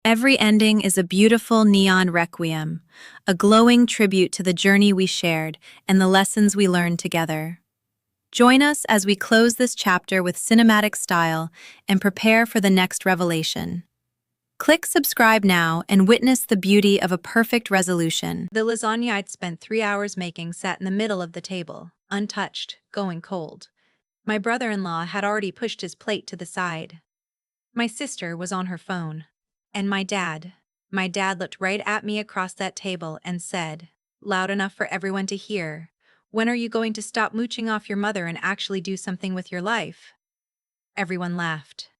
Every ending is a beautiful neon requiem, a glowing tribute to the journey we shared and the lessons we learned together. Join us as we close this chapter with cinematic style and prepare for the next revelation. Click subscribe now and witness the beauty of a perfect resolution. The lasagna I'd spent 3 hours making sat in the middle of the table, untouched, going cold. My brother-in-law had already pushed his plate to the side. My sister was on her phone. And my dad looked right at me across that table and said, loud enough for everyone to hear, "When are you going to stop mooching off your mother and actually do something with your life?" Everyone laughed.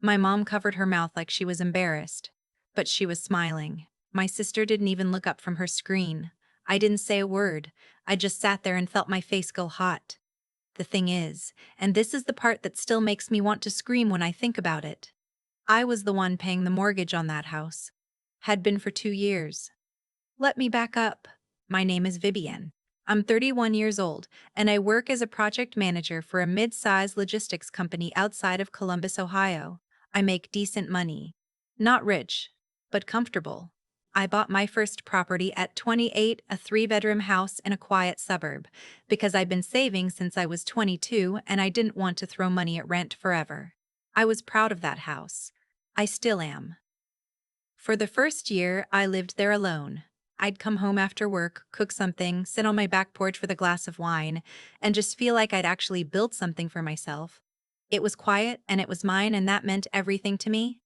My mom covered her mouth like she was embarrassed, but she was smiling. My sister didn't even look up from her screen. I didn't say a word. I just sat there and felt my face go hot. The thing is, and this is the part that still makes me want to scream when I think about it, I was the one paying the mortgage on that house. Had been for 2 years. Let me back up. My name is Vivienne. I'm 31 years old, and I work as a project manager for a mid-sized logistics company outside of Columbus, Ohio. I make decent money. Not rich, but comfortable. I bought my first property at 28, a three-bedroom house in a quiet suburb, because I'd been saving since I was 22 and I didn't want to throw money at rent forever. I was proud of that house. I still am. For the first year, I lived there alone. I'd come home after work, cook something, sit on my back porch with a glass of wine, and just feel like I'd actually built something for myself. It was quiet, and it was mine, and that meant everything to me.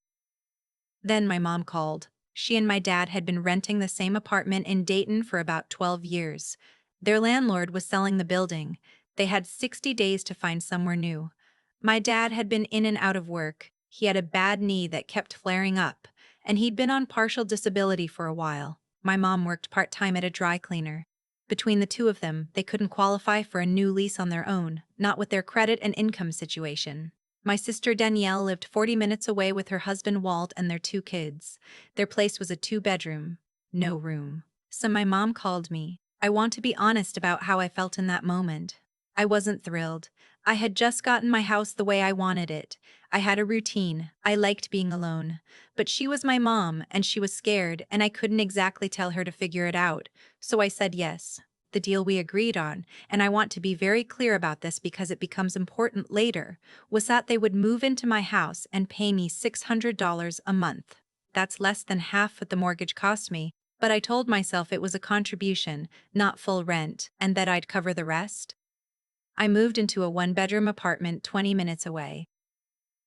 Then my mom called. She and my dad had been renting the same apartment in Dayton for about 12 years. Their landlord was selling the building. They had 60 days to find somewhere new. My dad had been in and out of work. He had a bad knee that kept flaring up, and he'd been on partial disability for a while. My mom worked part-time at a dry cleaner. Between the two of them, they couldn't qualify for a new lease on their own, not with their credit and income situation. My sister Danielle lived 40 minutes away with her husband Walt and their 2 kids. Their place was a 2-bedroom, no room. So my mom called me. I want to be honest about how I felt in that moment. I wasn't thrilled. I had just gotten my house the way I wanted it. I had a routine. I liked being alone. But she was my mom, and she was scared, and I couldn't exactly tell her to figure it out. So I said yes. The deal we agreed on, and I want to be very clear about this because it becomes important later, was that they would move into my house and pay me $600 a month. That's less than half what the mortgage cost me, but I told myself it was a contribution, not full rent, and that I'd cover the rest. I moved into a one-bedroom apartment 20 minutes away.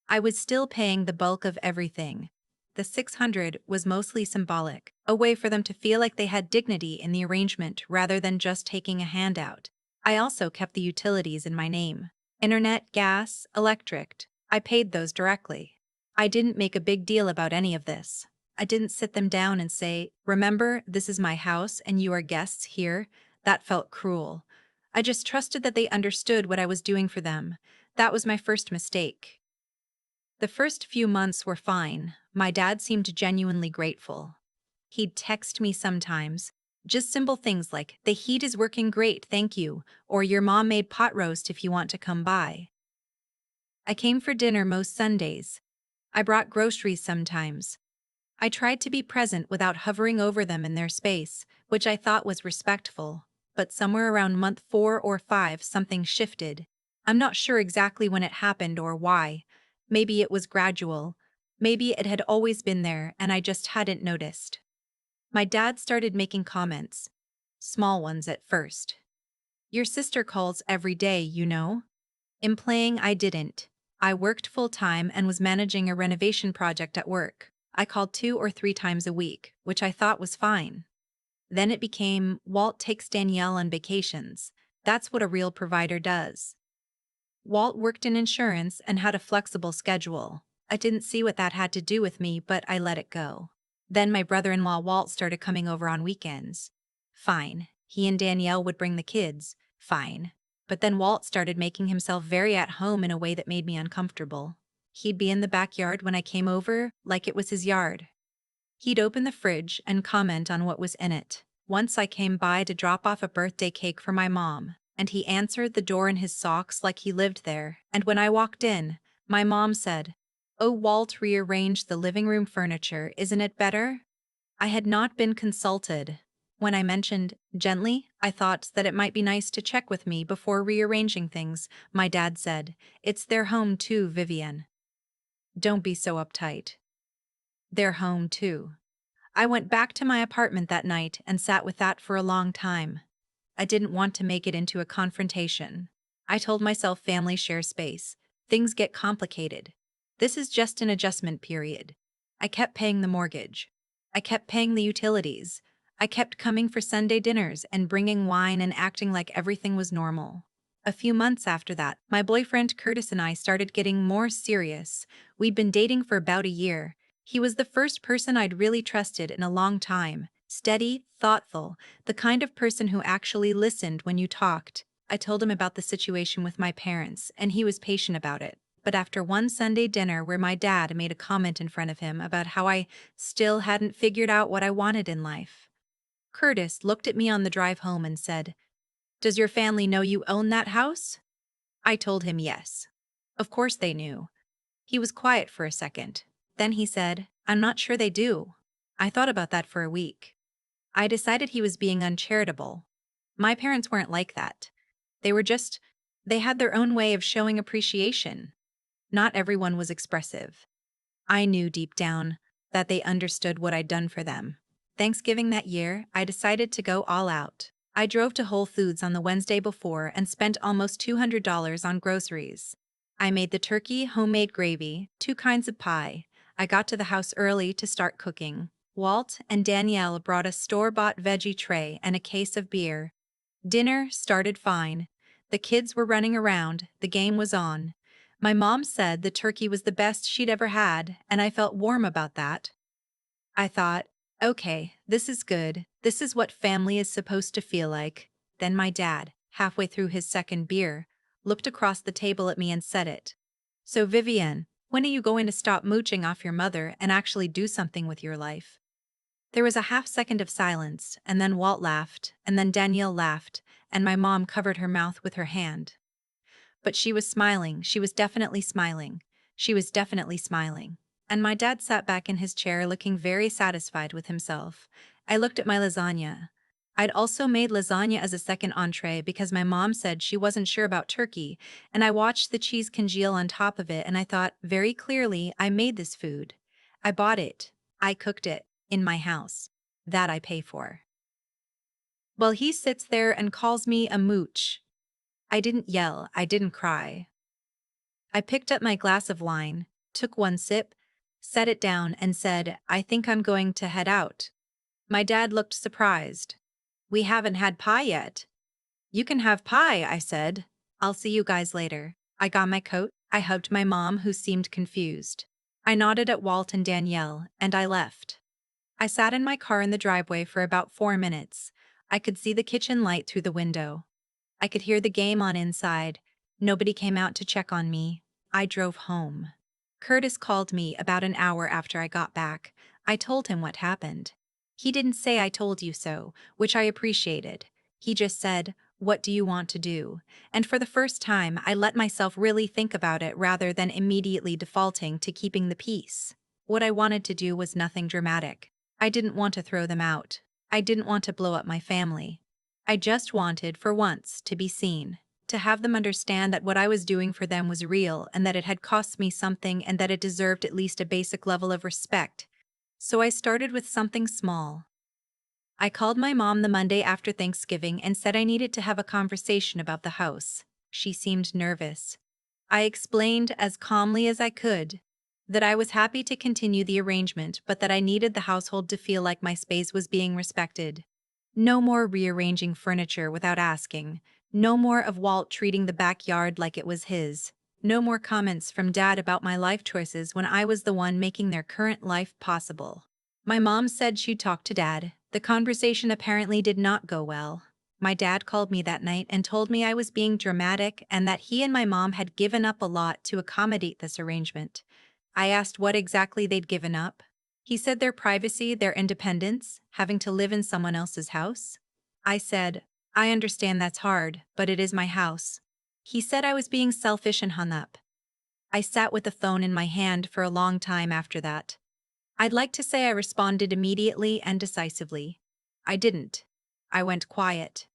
I was still paying the bulk of everything. The 600 was mostly symbolic, a way for them to feel like they had dignity in the arrangement rather than just taking a handout. I also kept the utilities in my name. Internet, gas, electric. I paid those directly. I didn't make a big deal about any of this. I didn't sit them down and say, "Remember, this is my house and you are guests here." That felt cruel. I just trusted that they understood what I was doing for them. That was my first mistake. The first few months were fine. My dad seemed genuinely grateful. He'd text me sometimes, just simple things like, "The heat is working great, thank you," or "Your mom made pot roast if you want to come by." I came for dinner most Sundays. I brought groceries sometimes. I tried to be present without hovering over them in their space, which I thought was respectful. But somewhere around month 4 or 5, something shifted. I'm not sure exactly when it happened or why. Maybe it was gradual. Maybe it had always been there and I just hadn't noticed. My dad started making comments. Small ones at first. "Your sister calls every day, you know?" Implying I didn't. I worked full-time and was managing a renovation project at work. I called 2 or 3 times a week, which I thought was fine. Then it became, "Walt takes Danielle on vacations. That's what a real provider does." Walt worked in insurance and had a flexible schedule. I didn't see what that had to do with me, but I let it go. Then my brother-in-law Walt started coming over on weekends. Fine. He and Danielle would bring the kids. Fine. But then Walt started making himself very at home in a way that made me uncomfortable. He'd be in the backyard when I came over, like it was his yard. He'd open the fridge and comment on what was in it. Once I came by to drop off a birthday cake for my mom, and he answered the door in his socks like he lived there, and when I walked in, my mom said, Oh, Walt rearranged the living room furniture, isn't it better? I had not been consulted. When I mentioned, gently, I thought that it might be nice to check with me before rearranging things, my dad said. It's their home too, Vivienne. Don't be so uptight. Their home too. I went back to my apartment that night and sat with that for a long time. I didn't want to make it into a confrontation. I told myself family share space. Things get complicated. This is just an adjustment period. I kept paying the mortgage. I kept paying the utilities. I kept coming for Sunday dinners and bringing wine and acting like everything was normal. A few months after that, my boyfriend Curtis and I started getting more serious. We'd been dating for about a year. He was the first person I'd really trusted in a long time. Steady, thoughtful, the kind of person who actually listened when you talked. I told him about the situation with my parents, and he was patient about it. But after one Sunday dinner where my dad made a comment in front of him about how I still hadn't figured out what I wanted in life, Curtis looked at me on the drive home and said, "Does your family know you own that house?" I told him yes. Of course they knew. He was quiet for a second. Then he said, "I'm not sure they do." I thought about that for a week. I decided he was being uncharitable. My parents weren't like that. They were just, they had their own way of showing appreciation. Not everyone was expressive. I knew deep down that they understood what I'd done for them. Thanksgiving that year, I decided to go all out. I drove to Whole Foods on the Wednesday before and spent almost $200 on groceries. I made the turkey, homemade gravy, 2 kinds of pie. I got to the house early to start cooking. Walt and Danielle brought a store-bought veggie tray and a case of beer. Dinner started fine. The kids were running around, the game was on. My mom said the turkey was the best she'd ever had, and I felt warm about that. I thought, okay, this is good. This is what family is supposed to feel like. Then my dad, halfway through his second beer, looked across the table at me and said it. "So Vivienne, when are you going to stop mooching off your mother and actually do something with your life?" There was a half-second of silence, and then Walt laughed, and then Danielle laughed, and my mom covered her mouth with her hand. But she was smiling, she was definitely smiling. She was definitely smiling. And my dad sat back in his chair looking very satisfied with himself. I looked at my lasagna. I'd also made lasagna as a second entree because my mom said she wasn't sure about turkey, and I watched the cheese congeal on top of it and I thought, very clearly, I made this food. I bought it. I cooked it. In my house. That I pay for. Well, he sits there and calls me a mooch. I didn't yell, I didn't cry. I picked up my glass of wine, took one sip, set it down and said, "I think I'm going to head out." My dad looked surprised. "We haven't had pie yet." "You can have pie," I said. "I'll see you guys later." I got my coat, I hugged my mom who seemed confused. I nodded at Walt and Danielle, and I left. I sat in my car in the driveway for about 4 minutes. I could see the kitchen light through the window. I could hear the game on inside. Nobody came out to check on me. I drove home. Curtis called me about an hour after I got back. I told him what happened. He didn't say "I told you so," which I appreciated. He just said, "What do you want to do?" And for the first time, I let myself really think about it rather than immediately defaulting to keeping the peace. What I wanted to do was nothing dramatic. I didn't want to throw them out. I didn't want to blow up my family. I just wanted, for once, to be seen. To have them understand that what I was doing for them was real and that it had cost me something and that it deserved at least a basic level of respect. So I started with something small. I called my mom the Monday after Thanksgiving and said I needed to have a conversation about the house. She seemed nervous. I explained as calmly as I could that I was happy to continue the arrangement, but that I needed the household to feel like my space was being respected. No more rearranging furniture without asking. No more of Walt treating the backyard like it was his. No more comments from Dad about my life choices when I was the one making their current life possible. My mom said she'd talk to Dad. The conversation apparently did not go well. My dad called me that night and told me I was being dramatic and that he and my mom had given up a lot to accommodate this arrangement. I asked what exactly they'd given up. He said their privacy, their independence, having to live in someone else's house. I said, "I understand that's hard, but it is my house." He said I was being selfish and hung up. I sat with the phone in my hand for a long time after that. I'd like to say I responded immediately and decisively. I didn't. I went quiet.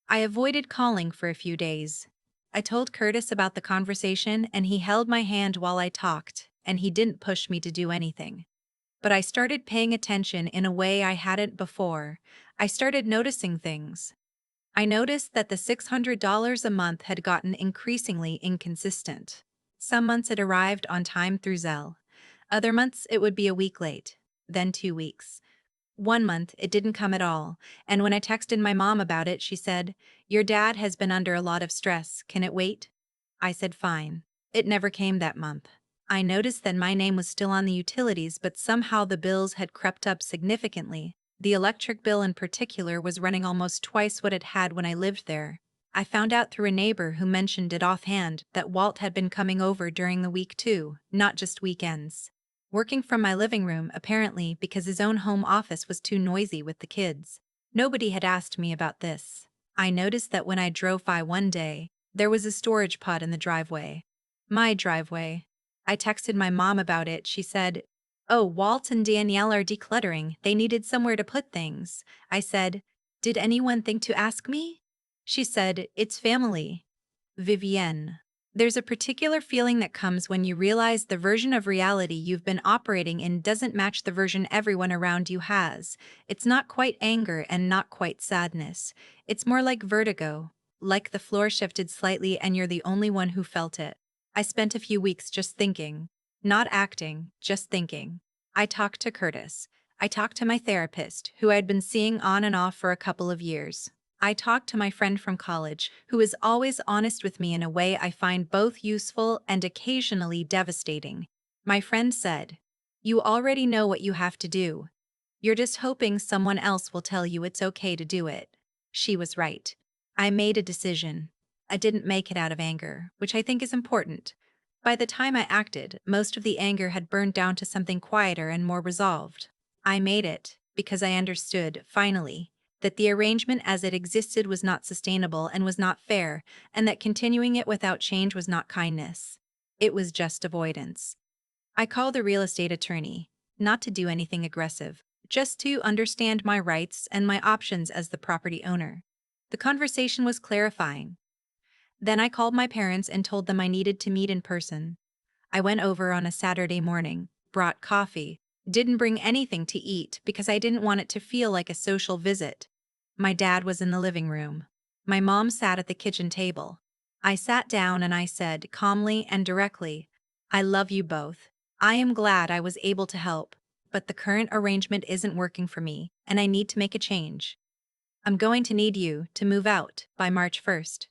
I avoided calling for a few days. I told Curtis about the conversation and he held my hand while I talked, and he didn't push me to do anything. But I started paying attention in a way I hadn't before. I started noticing things. I noticed that the $600 a month had gotten increasingly inconsistent. Some months it arrived on time through Zelle. Other months it would be a week late, then 2 weeks. One month it didn't come at all, and when I texted my mom about it, she said, "Your dad has been under a lot of stress, can it wait?" I said fine. It never came that month. I noticed that my name was still on the utilities, but somehow the bills had crept up significantly. The electric bill in particular was running almost twice what it had when I lived there. I found out through a neighbor who mentioned it offhand that Walt had been coming over during the week too, not just weekends. Working from my living room, apparently, because his own home office was too noisy with the kids. Nobody had asked me about this. I noticed that when I drove by one day, there was a storage pod in the driveway. My driveway. I texted my mom about it. She said, "Oh, Walt and Danielle are decluttering. They needed somewhere to put things." I said, "Did anyone think to ask me?" She said, "It's family." Vivienne. There's a particular feeling that comes when you realize the version of reality you've been operating in doesn't match the version everyone around you has. It's not quite anger and not quite sadness. It's more like vertigo, like the floor shifted slightly and you're the only one who felt it. I spent a few weeks just thinking. Not acting, just thinking. I talked to Curtis. I talked to my therapist, who I'd been seeing on and off for a couple of years. I talked to my friend from college, who is always honest with me in a way I find both useful and occasionally devastating. My friend said, "You already know what you have to do. You're just hoping someone else will tell you it's okay to do it." She was right. I made a decision. I didn't make it out of anger, which I think is important. By the time I acted, most of the anger had burned down to something quieter and more resolved. I made it because I understood, finally, that the arrangement as it existed was not sustainable and was not fair, and that continuing it without change was not kindness. It was just avoidance. I called a real estate attorney, not to do anything aggressive, just to understand my rights and my options as the property owner. The conversation was clarifying. Then I called my parents and told them I needed to meet in person. I went over on a Saturday morning, brought coffee, didn't bring anything to eat because I didn't want it to feel like a social visit. My dad was in the living room. My mom sat at the kitchen table. I sat down and I said, calmly and directly, "I love you both. I am glad I was able to help, but the current arrangement isn't working for me, and I need to make a change. I'm going to need you to move out by March 1st.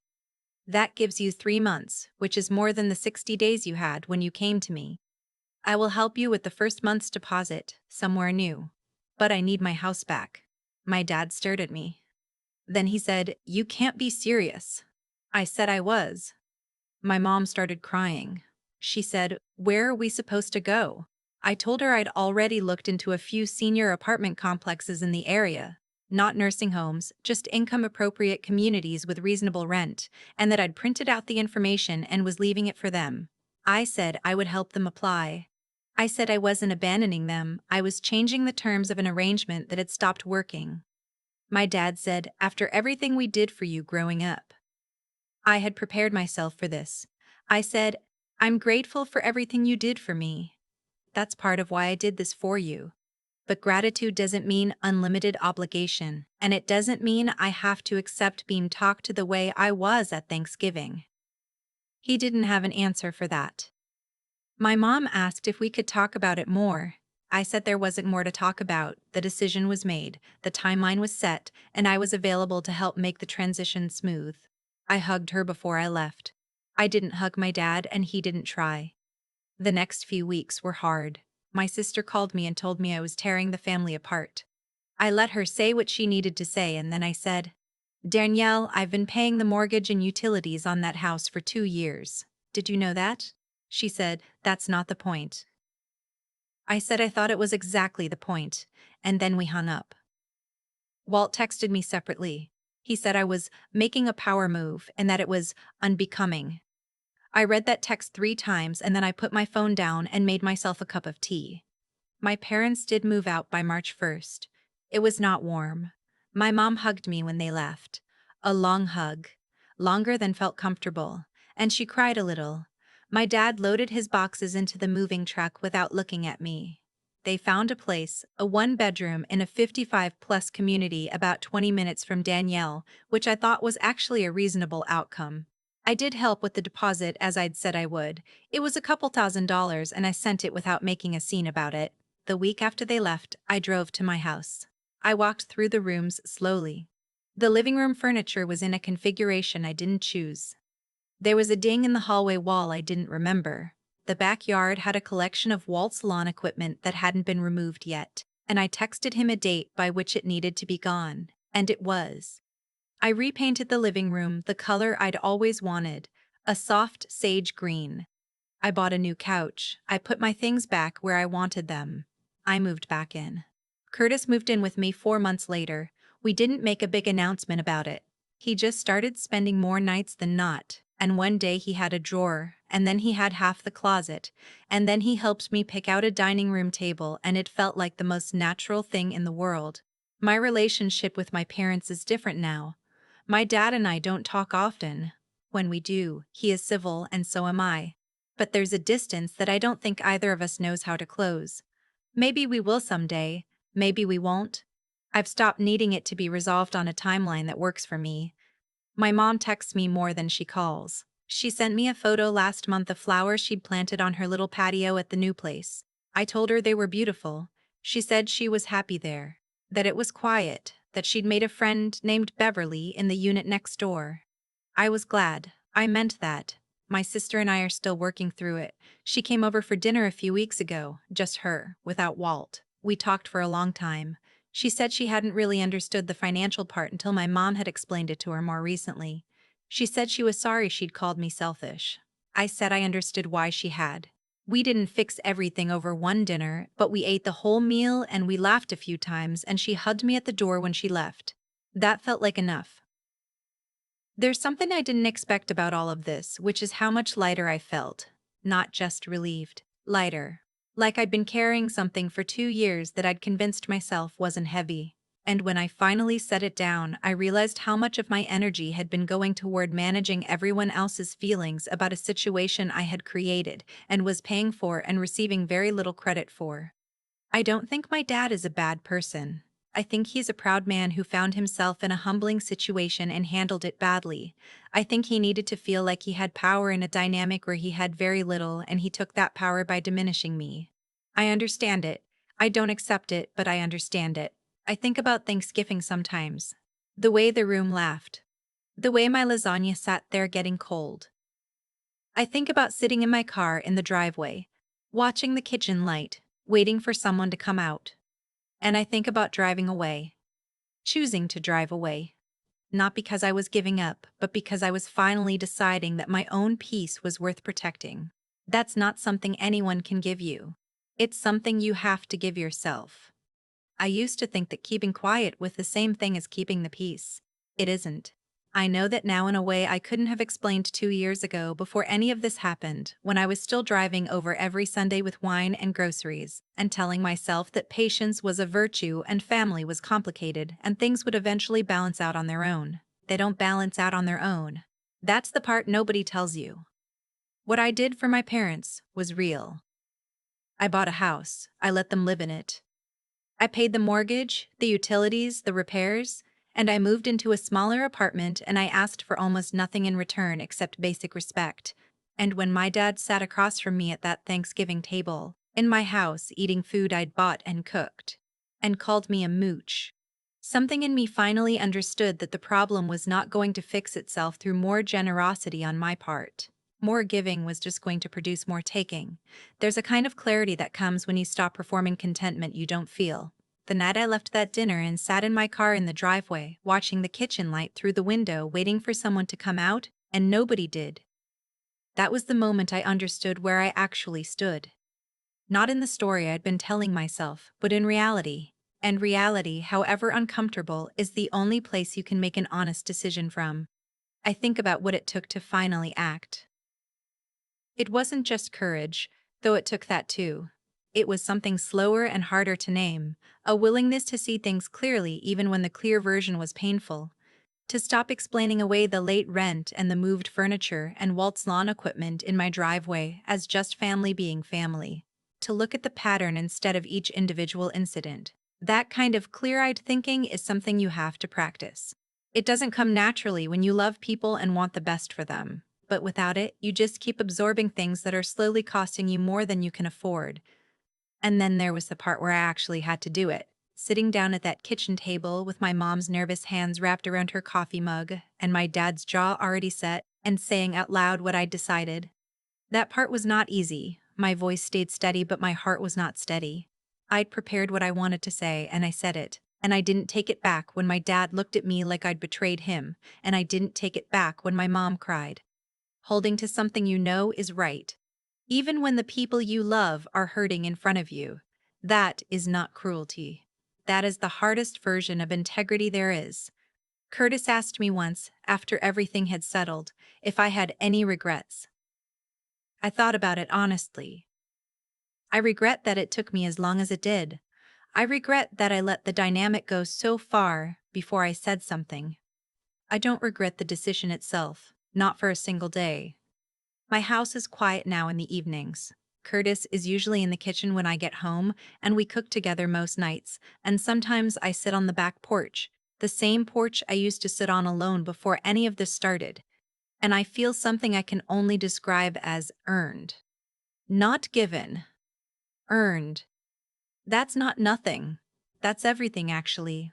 That gives you 3 months, which is more than the 60 days you had when you came to me. I will help you with the first month's deposit, somewhere new. But I need my house back." My dad stared at me. Then he said, "You can't be serious." I said I was. My mom started crying. She said, "Where are we supposed to go?" I told her I'd already looked into a few senior apartment complexes in the area, not nursing homes, just income-appropriate communities with reasonable rent, and that I'd printed out the information and was leaving it for them. I said I would help them apply. I said I wasn't abandoning them, I was changing the terms of an arrangement that had stopped working. My dad said, "After everything we did for you growing up." I had prepared myself for this. I said, "I'm grateful for everything you did for me. That's part of why I did this for you. But gratitude doesn't mean unlimited obligation, and it doesn't mean I have to accept being talked to the way I was at Thanksgiving." He didn't have an answer for that. My mom asked if we could talk about it more. I said there wasn't more to talk about. The decision was made, the timeline was set, and I was available to help make the transition smooth. I hugged her before I left. I didn't hug my dad, and he didn't try. The next few weeks were hard. My sister called me and told me I was tearing the family apart. I let her say what she needed to say, and then I said, "Danielle, I've been paying the mortgage and utilities on that house for 2 years. Did you know that?" She said, "That's not the point." I said I thought it was exactly the point, and then we hung up. Walt texted me separately. He said I was making a power move and that it was unbecoming. I read that text 3 times and then I put my phone down and made myself a cup of tea. My parents did move out by March 1st. It was not warm. My mom hugged me when they left. A long hug. Longer than felt comfortable. And she cried a little. My dad loaded his boxes into the moving truck without looking at me. They found a place, a one-bedroom in a 55-plus community about 20 minutes from Danielle, which I thought was actually a reasonable outcome. I did help with the deposit as I'd said I would. It was a couple $1,000s and I sent it without making a scene about it. The week after they left, I drove to my house. I walked through the rooms slowly. The living room furniture was in a configuration I didn't choose. There was a ding in the hallway wall I didn't remember. The backyard had a collection of Walt's lawn equipment that hadn't been removed yet, and I texted him a date by which it needed to be gone, and it was. I repainted the living room the color I'd always wanted, a soft sage green. I bought a new couch. I put my things back where I wanted them. I moved back in. Curtis moved in with me 4 months later. We didn't make a big announcement about it. He just started spending more nights than not, and one day he had a drawer, and then he had half the closet, and then he helped me pick out a dining room table, and it felt like the most natural thing in the world. My relationship with my parents is different now. My dad and I don't talk often. When we do, he is civil and so am I. But there's a distance that I don't think either of us knows how to close. Maybe we will someday, maybe we won't. I've stopped needing it to be resolved on a timeline that works for me. My mom texts me more than she calls. She sent me a photo last month of flowers she'd planted on her little patio at the new place. I told her they were beautiful. She said she was happy there, that it was quiet, that she'd made a friend named Beverly in the unit next door. I was glad. I meant that. My sister and I are still working through it. She came over for dinner a few weeks ago, just her, without Walt. We talked for a long time. She said she hadn't really understood the financial part until my mom had explained it to her more recently. She said she was sorry she'd called me selfish. I said I understood why she had. We didn't fix everything over one dinner, but we ate the whole meal and we laughed a few times and she hugged me at the door when she left. That felt like enough. There's something I didn't expect about all of this, which is how much lighter I felt. Not just relieved. Lighter. Like I'd been carrying something for 2 years that I'd convinced myself wasn't heavy. And when I finally set it down, I realized how much of my energy had been going toward managing everyone else's feelings about a situation I had created and was paying for and receiving very little credit for. I don't think my dad is a bad person. I think he's a proud man who found himself in a humbling situation and handled it badly. I think he needed to feel like he had power in a dynamic where he had very little and he took that power by diminishing me. I understand it. I don't accept it, but I understand it. I think about Thanksgiving sometimes. The way the room laughed. The way my lasagna sat there getting cold. I think about sitting in my car in the driveway, watching the kitchen light, waiting for someone to come out. And I think about driving away. Choosing to drive away. Not because I was giving up, but because I was finally deciding that my own peace was worth protecting. That's not something anyone can give you. It's something you have to give yourself. I used to think that keeping quiet was the same thing as keeping the peace. It isn't. I know that now in a way I couldn't have explained 2 years ago before any of this happened, when I was still driving over every Sunday with wine and groceries, and telling myself that patience was a virtue and family was complicated and things would eventually balance out on their own. They don't balance out on their own. That's the part nobody tells you. What I did for my parents was real. I bought a house. I let them live in it. I paid the mortgage, the utilities, the repairs, and I moved into a smaller apartment and I asked for almost nothing in return except basic respect. And when my dad sat across from me at that Thanksgiving table, in my house eating food I'd bought and cooked, and called me a mooch, something in me finally understood that the problem was not going to fix itself through more generosity on my part. More giving was just going to produce more taking. There's a kind of clarity that comes when you stop performing contentment you don't feel. The night I left that dinner and sat in my car in the driveway, watching the kitchen light through the window waiting for someone to come out, and nobody did. That was the moment I understood where I actually stood. Not in the story I'd been telling myself, but in reality. And reality, however uncomfortable, is the only place you can make an honest decision from. I think about what it took to finally act. It wasn't just courage, though it took that too. It was something slower and harder to name, a willingness to see things clearly even when the clear version was painful. To stop explaining away the late rent and the moved furniture and Walt's lawn equipment in my driveway as just family being family. To look at the pattern instead of each individual incident. That kind of clear-eyed thinking is something you have to practice. It doesn't come naturally when you love people and want the best for them. But without it, you just keep absorbing things that are slowly costing you more than you can afford. And then there was the part where I actually had to do it. Sitting down at that kitchen table with my mom's nervous hands wrapped around her coffee mug and my dad's jaw already set and saying out loud what I'd decided. That part was not easy. My voice stayed steady, but my heart was not steady. I'd prepared what I wanted to say, and I said it. And I didn't take it back when my dad looked at me like I'd betrayed him, and I didn't take it back when my mom cried. Holding to something you know is right. Even when the people you love are hurting in front of you. That is not cruelty. That is the hardest version of integrity there is. Curtis asked me once, after everything had settled, if I had any regrets. I thought about it honestly. I regret that it took me as long as it did. I regret that I let the dynamic go so far before I said something. I don't regret the decision itself, not for a single day. My house is quiet now in the evenings. Curtis is usually in the kitchen when I get home, and we cook together most nights, and sometimes I sit on the back porch, the same porch I used to sit on alone before any of this started, and I feel something I can only describe as earned. Not given. Earned. That's not nothing. That's everything, actually.